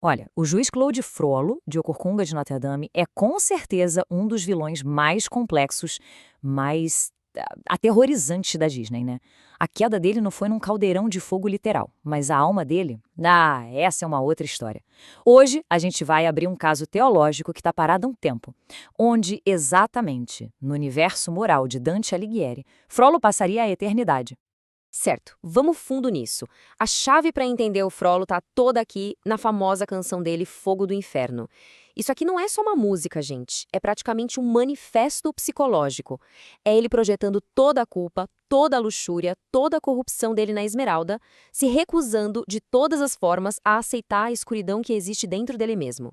Olha, o juiz Claude Frollo, de O Corcunda de Notre Dame, é com certeza um dos vilões mais complexos, mais aterrorizantes da Disney, né? A queda dele não foi num caldeirão de fogo literal, mas a alma dele, essa é uma outra história. Hoje a gente vai abrir um caso teológico que está parado há um tempo, onde exatamente no universo moral de Dante Alighieri, Frollo passaria a eternidade. Certo, vamos fundo nisso. A chave para entender o Frollo tá toda aqui na famosa canção dele, Fogo do Inferno. Isso aqui não é só uma música, gente. É praticamente um manifesto psicológico. É ele projetando toda a culpa, toda a luxúria, toda a corrupção dele na Esmeralda, se recusando de todas as formas a aceitar a escuridão que existe dentro dele mesmo.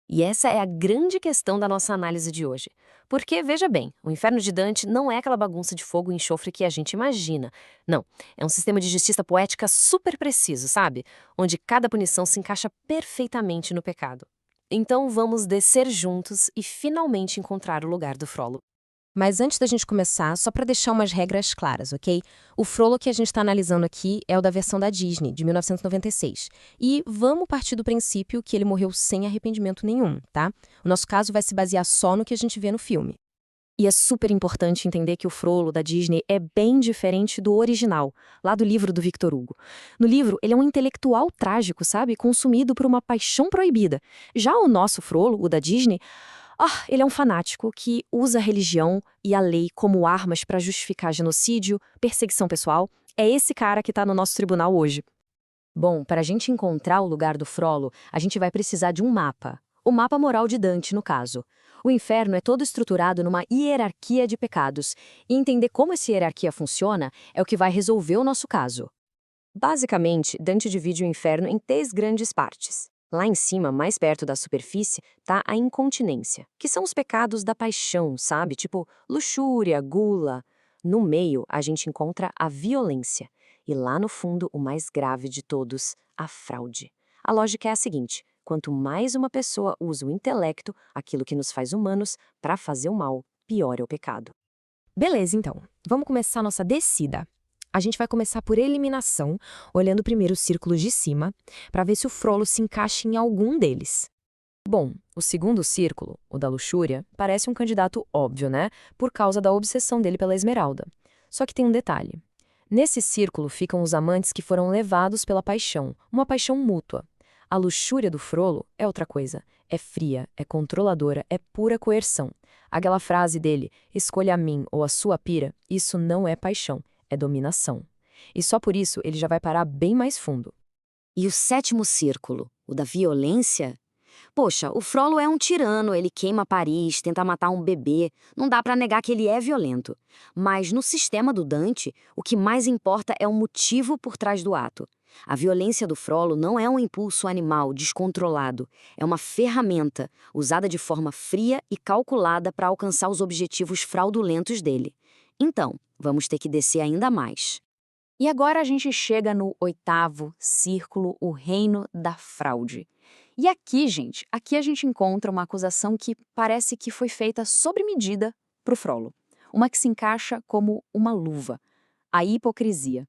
E essa é a grande questão da nossa análise de hoje. Porque, veja bem, o inferno de Dante não é aquela bagunça de fogo e enxofre que a gente imagina. Não, é um sistema de justiça poética super preciso, sabe? Onde cada punição se encaixa perfeitamente no pecado. Então vamos descer juntos e finalmente encontrar o lugar do Frollo. Mas antes da gente começar, só para deixar umas regras claras, ok? O Frollo que a gente está analisando aqui é o da versão da Disney, de 1996. E vamos partir do princípio que ele morreu sem arrependimento nenhum, tá? O nosso caso vai se basear só no que a gente vê no filme. E é super importante entender que o Frollo da Disney é bem diferente do original, lá do livro do Victor Hugo. No livro, ele é um intelectual trágico, sabe? Consumido por uma paixão proibida. Já o nosso Frollo, o da Disney, ele é um fanático que usa a religião e a lei como armas para justificar genocídio, perseguição pessoal. É esse cara que está no nosso tribunal hoje. Bom, para a gente encontrar o lugar do Frollo, a gente vai precisar de um mapa. O mapa moral de Dante, no caso. O inferno é todo estruturado numa hierarquia de pecados, e entender como essa hierarquia funciona é o que vai resolver o nosso caso. Basicamente, Dante divide o inferno em 3 grandes partes. Lá em cima, mais perto da superfície, tá a incontinência, que são os pecados da paixão, sabe? Tipo luxúria, gula. No meio, a gente encontra a violência. E lá no fundo, o mais grave de todos, a fraude. A lógica é a seguinte: quanto mais uma pessoa usa o intelecto, aquilo que nos faz humanos, para fazer o mal, pior é o pecado. Beleza, então. Vamos começar a nossa descida. A gente vai começar por eliminação, olhando primeiro os círculos de cima, para ver se o Frollo se encaixa em algum deles. Bom, o segundo círculo, o da luxúria, parece um candidato óbvio, né? Por causa da obsessão dele pela Esmeralda. Só que tem um detalhe. Nesse círculo ficam os amantes que foram levados pela paixão, uma paixão mútua. A luxúria do Frollo é outra coisa. É fria, é controladora, é pura coerção. Aquela frase dele, escolha a mim ou a sua pira, isso não é paixão, é dominação. E só por isso ele já vai parar bem mais fundo. E o sétimo círculo, o da violência? Poxa, o Frollo é um tirano, ele queima Paris, tenta matar um bebê, não dá pra negar que ele é violento. Mas no sistema do Dante, o que mais importa é o motivo por trás do ato. A violência do Frollo não é um impulso animal descontrolado, é uma ferramenta usada de forma fria e calculada para alcançar os objetivos fraudulentos dele. Então, vamos ter que descer ainda mais. E agora a gente chega no oitavo círculo, o reino da fraude. E aqui, gente, aqui a gente encontra uma acusação que parece que foi feita sob medida para o Frollo. Uma que se encaixa como uma luva, a hipocrisia.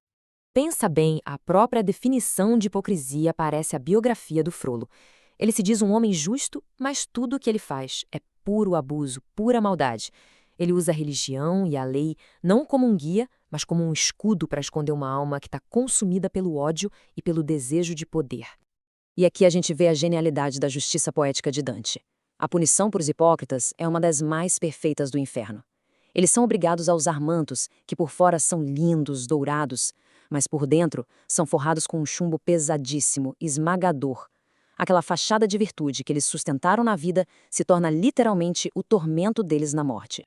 Pensa bem, a própria definição de hipocrisia parece a biografia do Frollo. Ele se diz um homem justo, mas tudo o que ele faz é puro abuso, pura maldade. Ele usa a religião e a lei não como um guia, mas como um escudo para esconder uma alma que está consumida pelo ódio e pelo desejo de poder. E aqui a gente vê a genialidade da justiça poética de Dante. A punição por os hipócritas é uma das mais perfeitas do inferno. Eles são obrigados a usar mantos que por fora são lindos, dourados, mas por dentro são forrados com um chumbo pesadíssimo, esmagador. Aquela fachada de virtude que eles sustentaram na vida se torna literalmente o tormento deles na morte.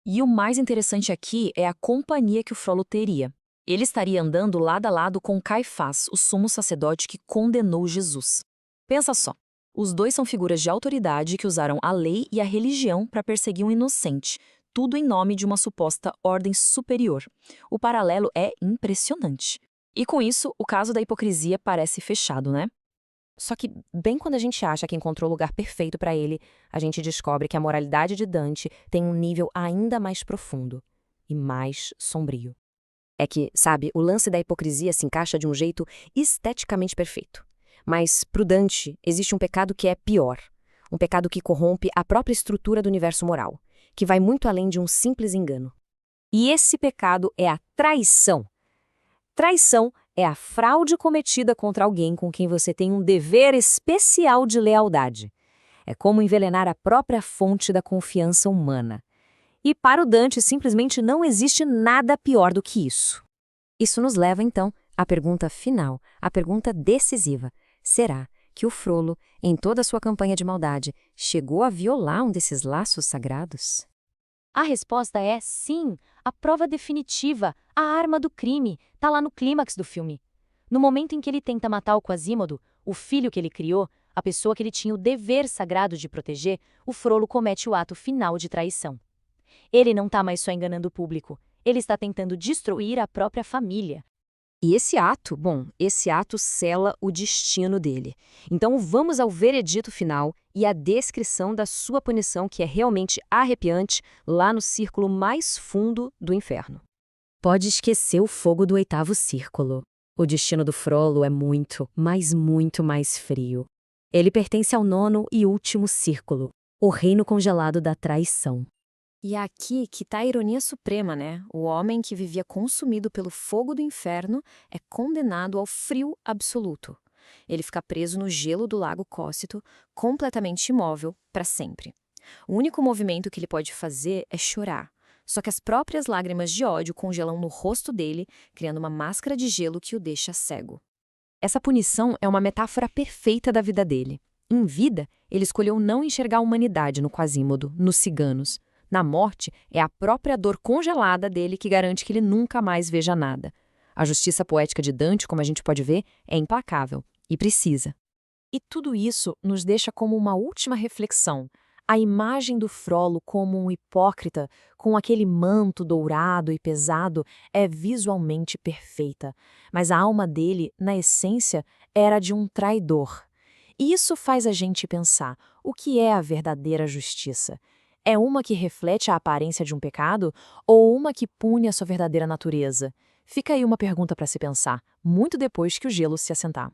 E o mais interessante aqui é a companhia que o Frollo teria. Ele estaria andando lado a lado com Caifás, o sumo sacerdote que condenou Jesus. Pensa só, os dois são figuras de autoridade que usaram a lei e a religião para perseguir um inocente, tudo em nome de uma suposta ordem superior. O paralelo é impressionante. E com isso, o caso da hipocrisia parece fechado, né? Só que, bem quando a gente acha que encontrou o lugar perfeito para ele, a gente descobre que a moralidade de Dante tem um nível ainda mais profundo e mais sombrio. É que, sabe, o lance da hipocrisia se encaixa de um jeito esteticamente perfeito. Mas, para o Dante, existe um pecado que é pior. Um pecado que corrompe a própria estrutura do universo moral, que vai muito além de um simples engano. E esse pecado é a traição. Traição é a fraude cometida contra alguém com quem você tem um dever especial de lealdade. É como envenenar a própria fonte da confiança humana. E para o Dante, simplesmente não existe nada pior do que isso. Isso nos leva, então, à pergunta final, à pergunta decisiva. Será que o Frollo, em toda a sua campanha de maldade, chegou a violar um desses laços sagrados? A resposta é sim. A prova definitiva, a arma do crime, tá lá no clímax do filme. No momento em que ele tenta matar o Quasimodo, o filho que ele criou, a pessoa que ele tinha o dever sagrado de proteger, o Frollo comete o ato final de traição. Ele não tá mais só enganando o público, ele está tentando destruir a própria família. E esse ato sela o destino dele. Então vamos ao veredito final e à descrição da sua punição, que é realmente arrepiante, lá no círculo mais fundo do inferno. Pode esquecer o fogo do 8º círculo. O destino do Frollo é muito, mas muito mais frio. Ele pertence ao 9º e último círculo, o reino congelado da traição. E é aqui que está a ironia suprema, né? O homem que vivia consumido pelo fogo do inferno é condenado ao frio absoluto. Ele fica preso no gelo do lago Cócito, completamente imóvel, para sempre. O único movimento que ele pode fazer é chorar. Só que as próprias lágrimas de ódio congelam no rosto dele, criando uma máscara de gelo que o deixa cego. Essa punição é uma metáfora perfeita da vida dele. Em vida, ele escolheu não enxergar a humanidade no Quasimodo, nos ciganos. Na morte, é a própria dor congelada dele que garante que ele nunca mais veja nada. A justiça poética de Dante, como a gente pode ver, é implacável e precisa. E tudo isso nos deixa como uma última reflexão. A imagem do Frollo como um hipócrita, com aquele manto dourado e pesado, é visualmente perfeita. Mas a alma dele, na essência, era de um traidor. E isso faz a gente pensar, o que é a verdadeira justiça? É uma que reflete a aparência de um pecado ou uma que pune a sua verdadeira natureza? Fica aí uma pergunta para se pensar, muito depois que o gelo se assentar.